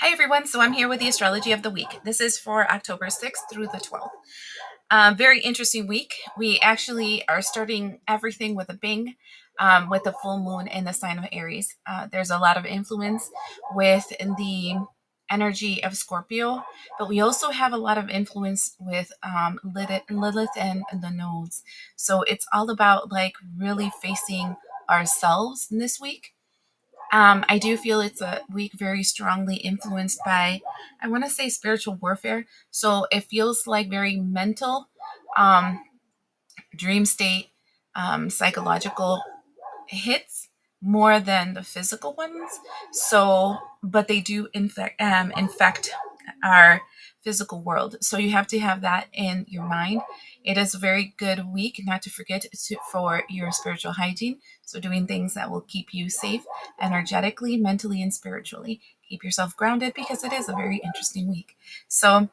Hi, everyone. So I'm here with the astrology of the week. This is for October 6th through the 12th. Very interesting week. We actually are starting everything with a bang with the full moon in the sign of Aries. There's a lot of influence with the energy of Scorpio, but we also have a lot of influence with Lilith and the nodes. So it's all about like really facing ourselves in this week. I do feel it's a week very strongly influenced by, I want to say, spiritual warfare. So it feels like very mental, um, dream state, psychological hits more than the physical ones. So, but they do infect our physical world. So you have to have that in your mind. It is a very good week, not to forget for your spiritual hygiene. So doing things that will keep you safe energetically, mentally, and spiritually. Keep yourself grounded because it is a very interesting week. So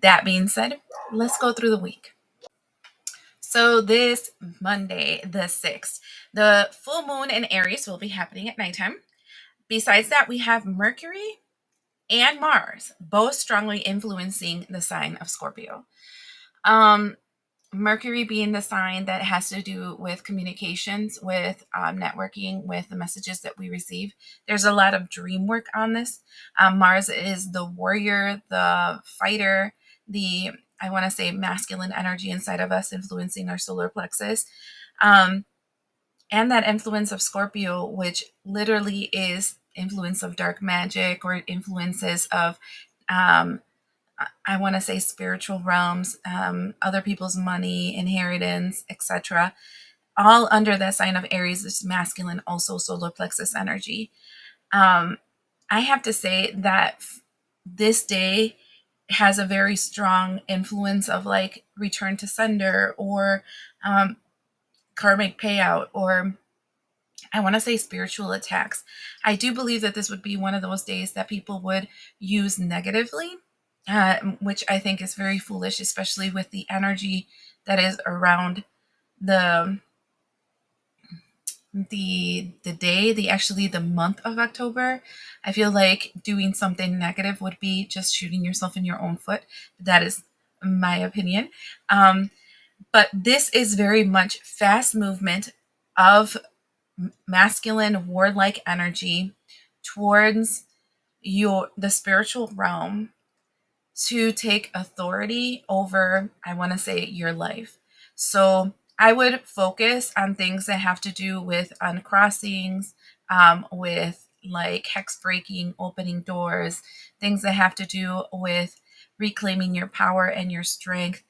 that being said, let's go through the week. So this Monday, the 6th, the full moon in Aries will be happening at nighttime. Besides that, we have Mercury and Mars, both strongly influencing the sign of Scorpio. Um, Mercury being the sign that has to do with communications, with networking, with the messages that we receive. There's a lot of dream work on this. Mars is the warrior, the fighter, the, I want to say, masculine energy inside of us influencing our solar plexus. Um, and that influence of Scorpio, which literally is influence of dark magic or influences of um, I want to say spiritual realms, other people's money, inheritance, etc. All under that sign of Aries is masculine, also solar plexus energy. Um, I have to say that this day has a very strong influence of like return to sender or um, karmic payout or I want to say spiritual attacks. I do believe that this would be one of those days that people would use negatively, which I think is very foolish, especially with the energy that is around the the day, the month of October. I feel like doing something negative would be just shooting yourself in your own foot. That is my opinion. But this is very much fast movement of masculine warlike energy towards the spiritual realm to take authority over, I want to say, your life. So I would focus on things that have to do with uncrossings, with like hex breaking, opening doors, things that have to do with reclaiming your power and your strength,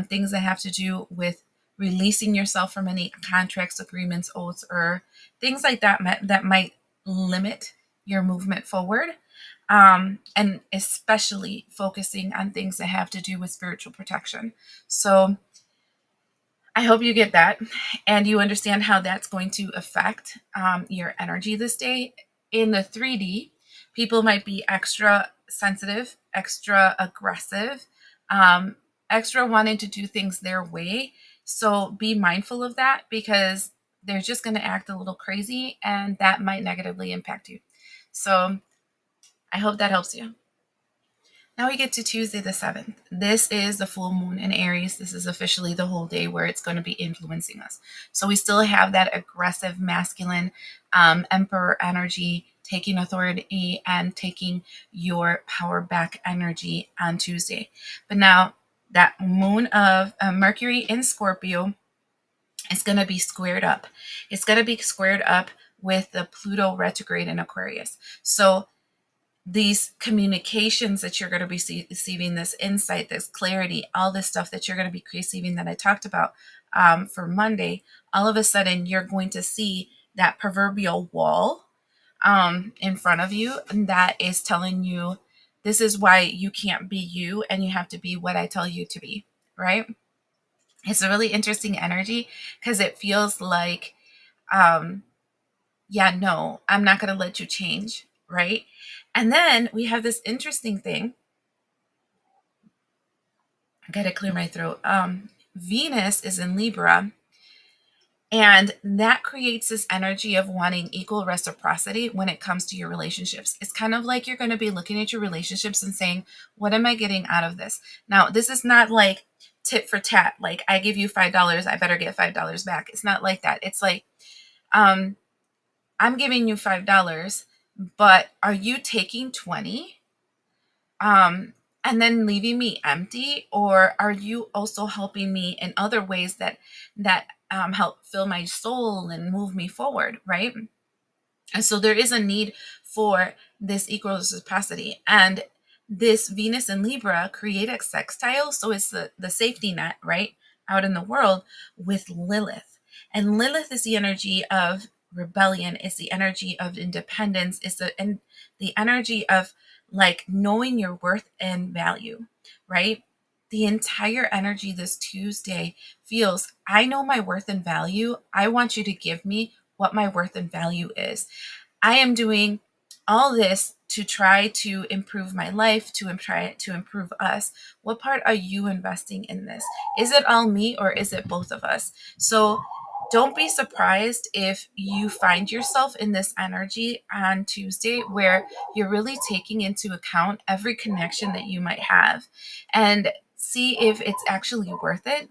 things that have to do with releasing yourself from any contracts, agreements, oaths, or things like that that might limit your movement forward, and especially focusing on things that have to do with spiritual protection. So I hope you get that and you understand how that's going to affect your energy this day. In the 3D, people might be extra sensitive, extra aggressive, um, extra wanting to do things their way. So be mindful of that because they're just going to act a little crazy and that might negatively impact you. So I hope that helps you. Now we get to Tuesday the 7th. This is the full moon in Aries. This is officially the whole day where it's going to be influencing us. So we still have that aggressive, masculine emperor energy taking authority and taking your power back energy on Tuesday. But now that moon of Mercury in Scorpio is going to be squared up. It's going to be squared up with the Pluto retrograde in Aquarius. So these communications that you're going to be receiving, this insight, this clarity, all this stuff that you're going to be receiving that I talked about for Monday, all of a sudden you're going to see that proverbial wall in front of you that is telling you this is why you can't be you and you have to be what I tell you to be, right? It's a really interesting energy because it feels like, um, yeah, no, I'm not going to let you change, right? And then we have this interesting thing. I got to clear my throat. Venus is in Libra, And that creates this energy of wanting equal reciprocity when it comes to your relationships. It's kind of like you're going to be looking at your relationships and saying, what am I getting out of this? Now, this is not like tit for tat. Like, I give you $5, I better get $5 back. It's not like that. It's like, um, I'm giving you $5, but are you taking 20? And then leaving me empty, or are you also helping me in other ways that help fill my soul and move me forward, right? And so there is a need for this equal reciprocity. And this Venus and Libra create a sextile. So it's the safety net, right? Out in the world with Lilith. And Lilith is the energy of rebellion. It's the energy of independence. It's the energy of like knowing your worth and value, right? The entire energy this Tuesday feels, I know my worth and value. I want you to give me what my worth and value is. I am doing all this to try to improve my life, to try to improve us. What part are you investing in this? Is it all me or is it both of us? So don't be surprised if you find yourself in this energy on Tuesday where you're really taking into account every connection that you might have and see if it's actually worth it,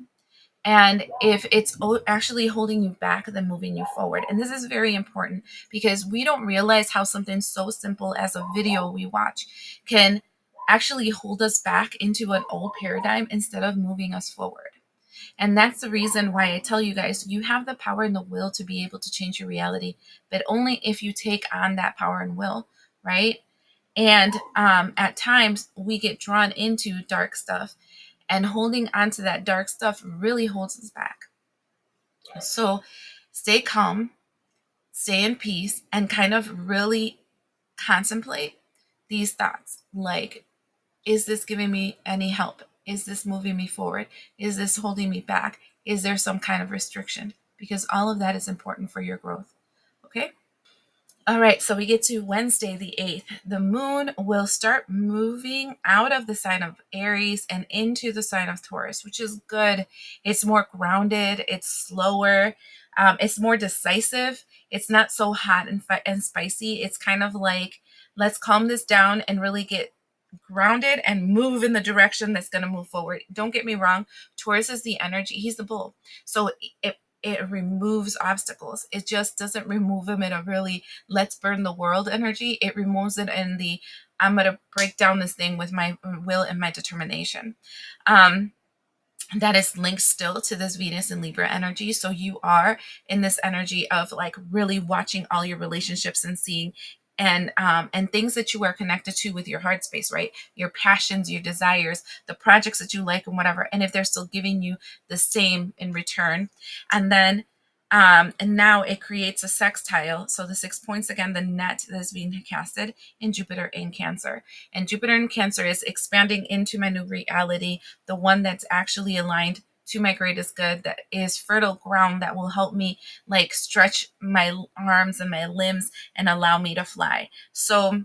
and if it's actually holding you back than moving you forward. And this is very important because we don't realize how something so simple as a video we watch can actually hold us back into an old paradigm instead of moving us forward. And that's the reason why I tell you guys, you have the power and the will to be able to change your reality, but only if you take on that power and will, right? And at times we get drawn into dark stuff, and holding on to that dark stuff really holds us back. So stay calm, stay in peace, and kind of really contemplate these thoughts. Like, is this giving me any help? Is this moving me forward? Is this holding me back? Is there some kind of restriction? Because all of that is important for your growth. Okay? All right, so we get to Wednesday, the 8th. The moon will start moving out of the sign of Aries and into the sign of Taurus, which is good. It's more grounded, it's slower, it's more decisive. It's not so hot and spicy. It's kind of like, let's calm this down and really get grounded and move in the direction that's going to move forward. Don't get me wrong, Taurus is the energy, he's the bull. So it removes obstacles. It just doesn't remove them in a really let's burn the world energy. It removes it in the I'm going to break down this thing with my will and my determination. That is linked still to this Venus and Libra energy. So you are in this energy of like really watching all your relationships and seeing and things that you are connected to with your heart space, right? Your passions, your desires, the projects that you like and whatever. And if they're still giving you the same in return. And then and now it creates a sextile. So the 6 points, again, the net that is being casted in Jupiter in Cancer. And Jupiter in Cancer is expanding into my new reality, the one that's actually aligned to my greatest good, that is fertile ground that will help me like stretch my arms and my limbs and allow me to fly. So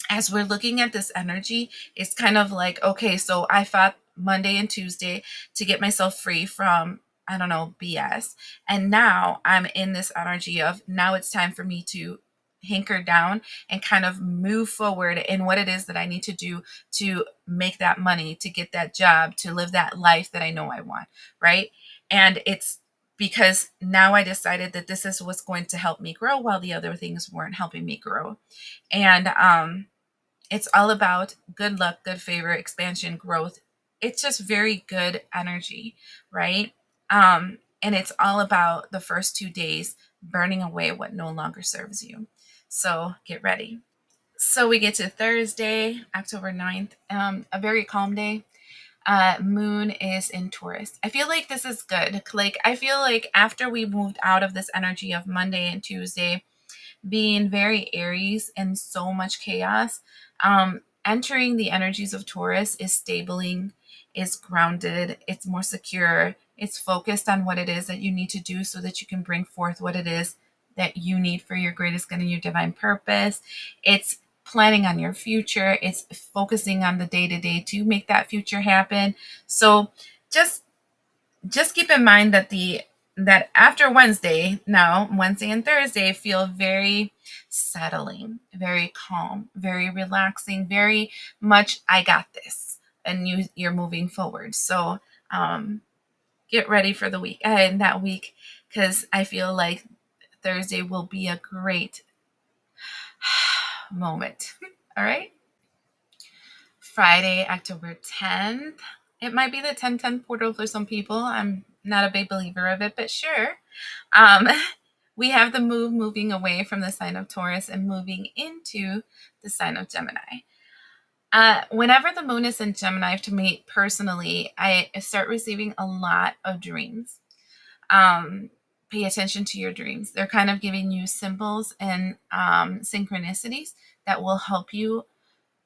as we're looking at this energy, it's kind of like, okay, so I fought Monday and Tuesday to get myself free from, I don't know, BS. And now I'm in this energy of now it's time for me to hinker down and kind of move forward in what it is that I need to do to make that money, to get that job, to live that life that I know I want, right? And it's because now I decided that this is what's going to help me grow while the other things weren't helping me grow. And it's all about good luck, good favor, expansion, growth. It's just very good energy, right? And it's all about the first 2 days burning away what no longer serves you. So get ready. So we get to Thursday, October 9th, a very calm day. Moon is in Taurus. I feel like this is good. Like, I feel like after we moved out of this energy of Monday and Tuesday, being very Aries and so much chaos, entering the energies of Taurus is stabling, is grounded, it's more secure, it's focused on what it is that you need to do so that you can bring forth what it is that you need for your greatest good and your divine purpose. It's planning on your future, it's focusing on the day-to-day to make that future happen. So just keep in mind that that after Wednesday, now Wednesday and Thursday feel very settling, very calm, very relaxing, very much I got this, and you're moving forward. So get ready for the week and that week, because I feel like Thursday will be a great moment. All right. Friday, October 10th. It might be the 10/10 portal for some people. I'm not a big believer of it, but sure. Um, we have the moving away from the sign of Taurus and moving into the sign of Gemini. Whenever the moon is in Gemini, to me personally, I start receiving a lot of dreams. Pay attention to your dreams. They're kind of giving you symbols and synchronicities that will help you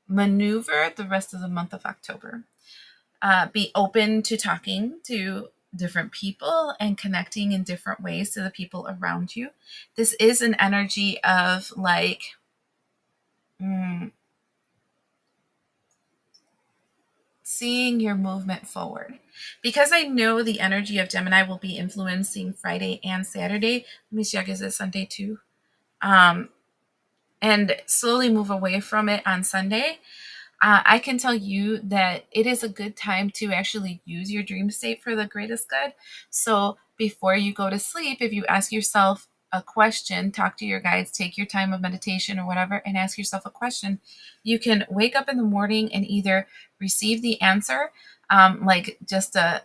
maneuver the rest of the month of October. Be open to talking to different people and connecting in different ways to the people around you. This is an energy of like, seeing your movement forward. Because I know the energy of Gemini will be influencing Friday and Saturday. Let me check, is it Sunday too? And slowly move away from it on Sunday. I can tell you that it is a good time to actually use your dream state for the greatest good. So before you go to sleep, if you ask yourself a question, talk to your guides, take your time of meditation or whatever, and ask yourself a question, you can wake up in the morning and either receive the answer, like just a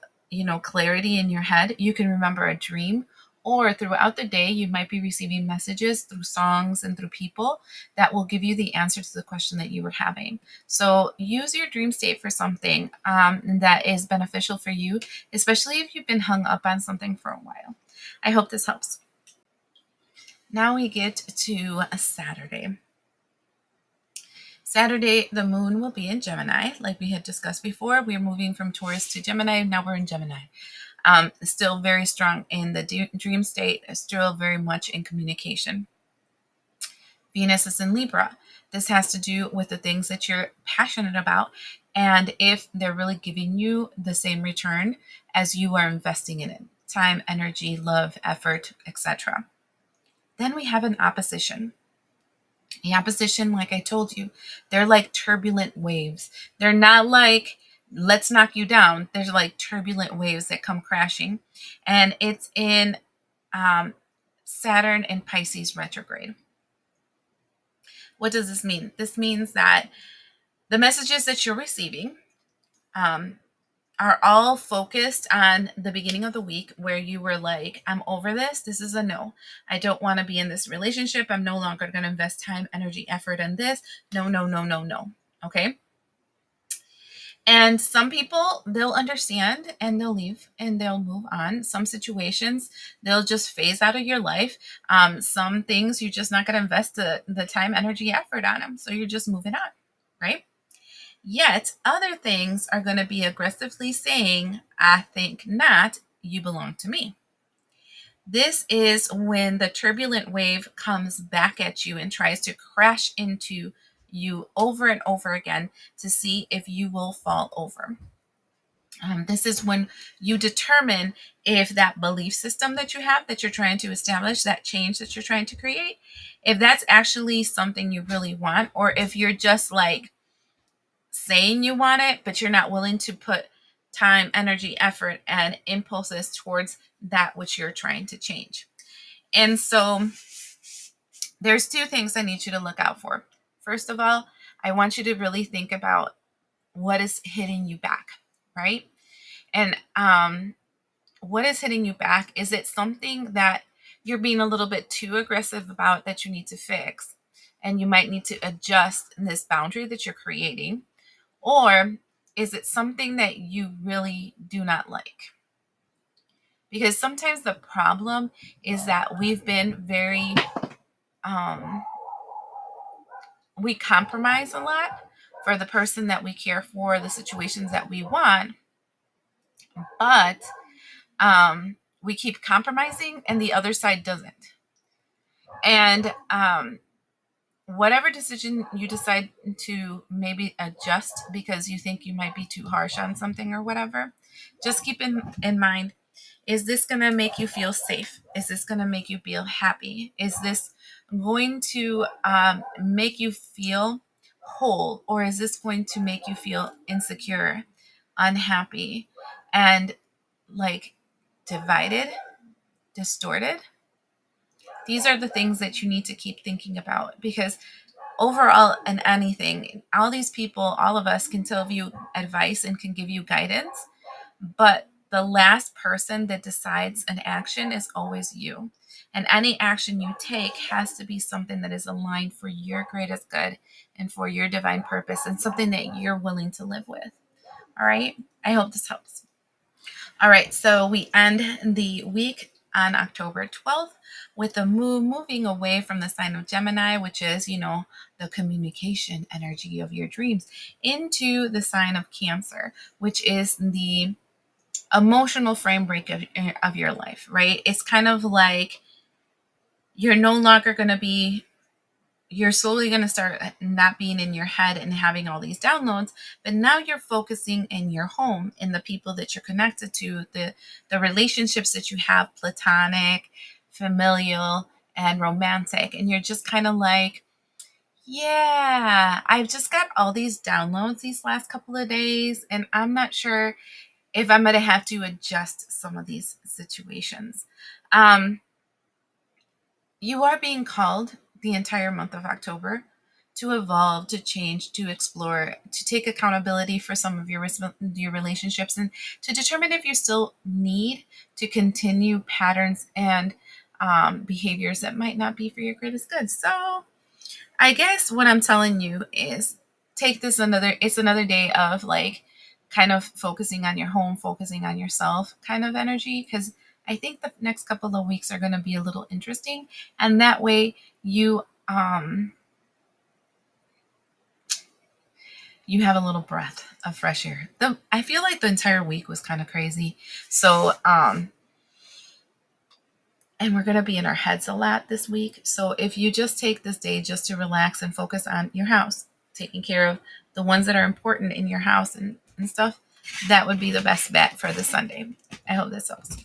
clarity in your head. You can remember a dream, or throughout the day, you might be receiving messages through songs and through people that will give you the answer to the question that you were having. So use your dream state for something that is beneficial for you, especially if you've been hung up on something for a while. I hope this helps. Now we get to a Saturday. Saturday, the moon will be in Gemini, like we had discussed before. We're moving from Taurus to Gemini. Now we're in Gemini. Still very strong in the dream state, still very much in communication. Venus is in Libra. This has to do with the things that you're passionate about, and if they're really giving you the same return as you are investing in it. Time, energy, love, effort, etc. Then we have an opposition. The opposition, like I told you, they're like turbulent waves. They're not like, let's knock you down. There's like turbulent waves that come crashing. And it's in Saturn and Pisces retrograde. What does this mean? This means that the messages that you're receiving are all focused on the beginning of the week where you were like, I'm over this. This is a no. I don't want to be in this relationship. I'm no longer going to invest time, energy, effort in this. No, no, no, no, no. Okay. And some people, they'll understand and they'll leave and they'll move on. Some situations, they'll just phase out of your life. Some things you're just not going to invest the time, energy, effort on them. So you're just moving on, right? Yet other things are going to be aggressively saying, I think not, you belong to me. This is when the turbulent wave comes back at you and tries to crash into you over and over again to see if you will fall over. This is when you determine if that belief system that you have, that you're trying to establish, that change that you're trying to create, if that's actually something you really want, or if you're just like saying you want it, but you're not willing to put time, energy, effort, and impulses towards that which you're trying to change. And so there's two things I need you to look out for. First of all, I want you to really think about what is hitting you back, right? And what is hitting you back? Is it something that you're being a little bit too aggressive about that you need to fix? And you might need to adjust this boundary that you're creating. Or is it something that you really do not like? Because sometimes the problem is that we've been very, we compromise a lot for the person that we care for, the situations that we want, but we keep compromising and the other side doesn't. And whatever decision you decide to maybe adjust because you think you might be too harsh on something or whatever, just keep in mind Is this going to make you feel safe? Is this going to make you feel happy? Is this going to make you feel whole? Or is this going to make you feel insecure, unhappy, and like divided, distorted? These are the things that you need to keep thinking about, because overall in anything, all these people, all of us can tell you advice and can give you guidance, but the last person that decides an action is always you. And any action you take has to be something that is aligned for your greatest good and for your divine purpose, and something that you're willing to live with. All right. I hope this helps. All right. So we end the week on October 12th with the moon moving away from the sign of Gemini, which is, the communication energy of your dreams, into the sign of Cancer, which is the emotional frame break of your life, right? It's kind of like you're no longer going to be, you're slowly going to start not being in your head and having all these downloads, but now you're focusing in your home, in the people that you're connected to, the relationships that you have, platonic, familial, and romantic. And you're just kind of like, yeah, I've just got all these downloads these last couple of days, and I'm not sure if I'm going to have to adjust some of these situations. You are being called the entire month of October to evolve, to change, to explore, to take accountability for some of your relationships, and to determine if you still need to continue patterns and behaviors that might not be for your greatest good. So I guess what I'm telling you is take this it's another day of like kind of focusing on your home, focusing on yourself kind of energy, because I think the next couple of weeks are going to be a little interesting. And that way you have a little breath of fresh air. I feel like the entire week was kind of crazy. So, and we're going to be in our heads a lot this week. So if you just take this day just to relax and focus on your house, taking care of the ones that are important in your house and stuff, that would be the best bet for the Sunday. I hope this helps.